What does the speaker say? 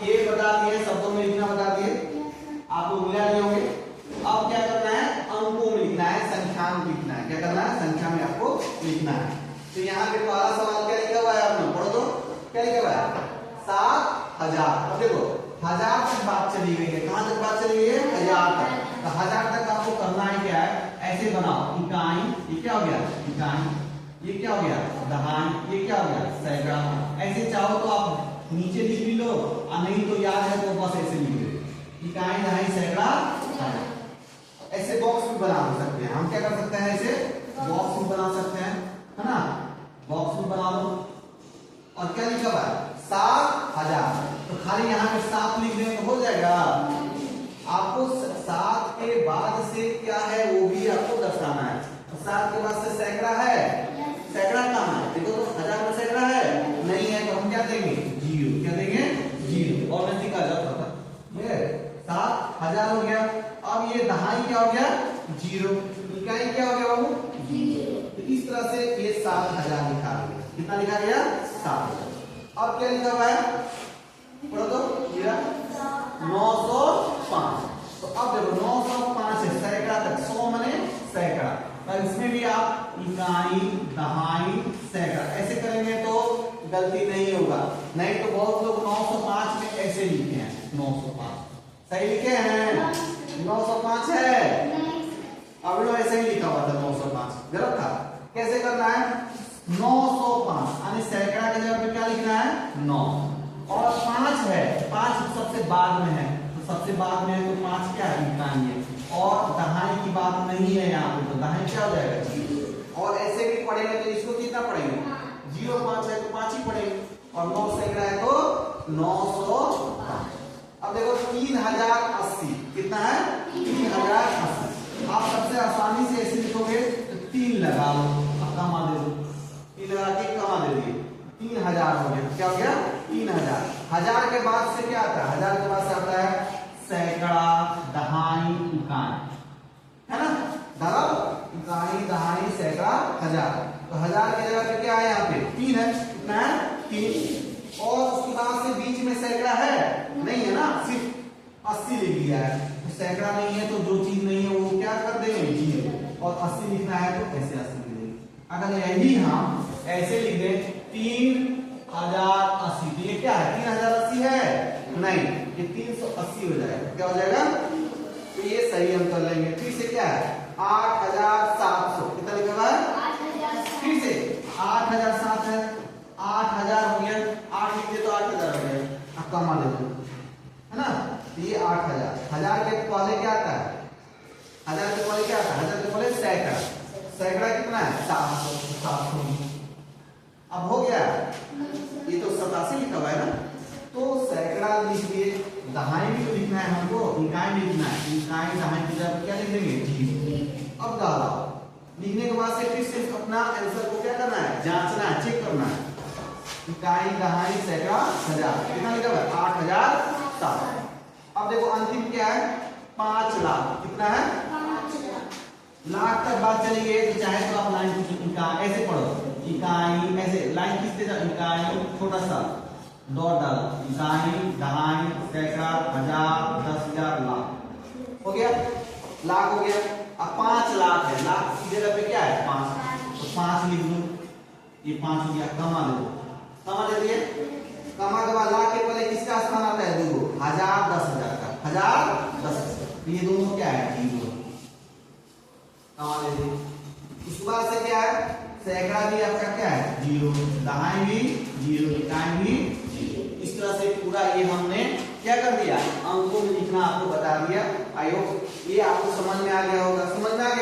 ये बता दिए, शब्दों में लिखना बता दिए, आपको मिला लिए होंगे। अब क्या करना है, अंकों में लिखना है, संख्या में लिखना है। क्या करना है, संख्या में आपको लिखना है। तो यहाँ पे पहला सवाल क्या लिखा हुआ है, आपने पढ़ो तो क्या लिखा हुआ है, 7000। अब देखो 1000 तक बात चली गई है, कहां तक बात चली गई है, 1000 तक। तो 1000 तक आपको करना है क्या है, ऐसे बनाओ, इकाई, ये क्या हो गया इकाई, ये क्या हो गया दहाई, ये क्या हो गया सैकड़ा। ऐसे चाहो तो आप नीचे लिख भी लो, और नहीं तो याद है तो बस ऐसे लिख लो, इकाई दहाई सैकड़ा। ऐसे बॉक्स भी बना सकते हैं हम, क्या कर सकते हैं, ऐसे बॉक्स भी बना सकते हैं, है ना, बॉक्स भी बना लो। और क्या लिखा हुआ है 7000, तो खाली यहाँ पे 7 लिख दें तो हो जाएगा। आपको 7 के बाद से क्या है वो भी आपको दर्शाना है। तो 7 के बाद से सैकड़ा है, सैकड़ा कहाँ है, देखो तो 1000 में सैकड़ा है नहीं है, तो हम क्या देंगे 0, क्या देंगे 0, और नजदीक आ जाता था। ये 7000 हो गया। अब ये दहाई क्या हो गया 0, इकाई क्या हो गया बाबू 0। तो इस तरह से ये 7000 लिखा गया। कितना लिखा गया 7000। अब क्या लिखा हुआ है, पढ़ो तो 905। तो अब देखो 905 से सैकड़ा तक, 100 माने सैकड़ा, और इसमें भी आप इकाई दहाई सैकड़ा ऐसे करेंगे तो गलती नहीं होगा। नहीं तो बहुत लोग 905 में ऐसे लिखे हैं, 905 सही लिखे हैं, 905 है, अब लोग ऐसे ही लिखा हुआ था 905, गलत था। कैसे करना है, 905 यानी सैकड़ा के जगह पे क्या लिखना है 9, और 5 है, 5 सबसे बाद में है, तो सबसे बाद में है तो 5 क्या है इकाई है, और दहाई की बात नहीं है यहाँ पे, तो दहाई क्या हो जाएगा 0। और ऐसे भी पढ़ेंगे तो इसको कितना पढ़ेंगे 0, 5 है तो 5 ही पढ़ेंगे, और 9 सैकड़ा है तो 905। अब देखो 3080 कितना है 3080। आप सबसे आसानी से ऐसे लिखोगे तो 3 लगा लो, अब कमा दे दो, 3 लगा के कमा दे दिए, 3000 हो गया। क्या हो गया 3000। 1000 के बाद से क्या आता है, 1000 के बाद से आता है सैकड़ा दहाई इकाई, है ना, धरम इकाई दहाई सैकड़ा 1000। तो 1000 की जगह पे क्या है यहाँ पे 3 है, कितना है 3, और उसके बाद से बीच में सैकड़ा है नहीं है ना, सिर्फ 80 लिख दिया है। तो सैकड़ा नहीं है तो जो चीज नहीं है वो क्या कर देंगे 0, और 80 लिखना है तो ऐसे 80 लिख देंगे। अगर यही हम ऐसे लिख दें 3080, तो ये क्या है 3080 है नहीं, ये 380 हो जाएगा। क्या हो जाएगा, तो ये सही हम कर लेंगे। फिर से क्या है 8700, कितना लिखा हुआ है, फिर से 8007 है, 8000 हो गया, 8 लिख दे तो 8000 हो गया, अब कमा दे दो, है ना, ये 8000। 1000 के पहले क्या आता है, 1000 के पहले क्या आता है, 1000 के पहले सैकड़ा, सैकड़ा कितना है 700। अब हो गया, ये तो 87 लिखा हुआ है ना, तो सैकड़ा लिख दिए, दहाई भी तो लिखना है हमको, इकाई भी लिखना है, इकाई दहाई की जगह क्या लिख देंगे 0। अब डालो, लिखने के बाद से फिर से अपना आंसर को क्या करना है, जांचना है, चेक करना है। इकाई दहाई सैकड़ा 1000, कितना लिखा हुआ है 8007। अब देखो अंतिम क्या है 5 लाख, कितना है 5 लाख तक बात चली गई। तो चाहे तो आप लाइन इकाई ऐसे पढ़ो, इकाई ऐसे लाइन खींचते जाओ, इकाई छोटा सा डॉट डालो, इकाई दहाई सैकड़ा 1000 10,000 लाख, हो गया लाख हो गया। अब 5 लाख है, लाख की जगह पे क्या है 5, तो 5 लिख दो, ये 5 हो गया, कमा दो, कमा दे दिए। कमा के बाद लाख के पहले किसका स्थान आता है 2, 1000 10,000 का, 1000 10,000, ये दोनों क्या है 0, कमा दे दिए। इसके बाद से क्या है सैकड़ा भी आपका क्या है 0, दहाई भी 0, इकाई भी 0। इस तरह से पूरा ये हमने क्या कर दिया, अंकों में लिखना आपको बता दिया। आई होप ये आपको समझ में आ गया होगा, समझ में आ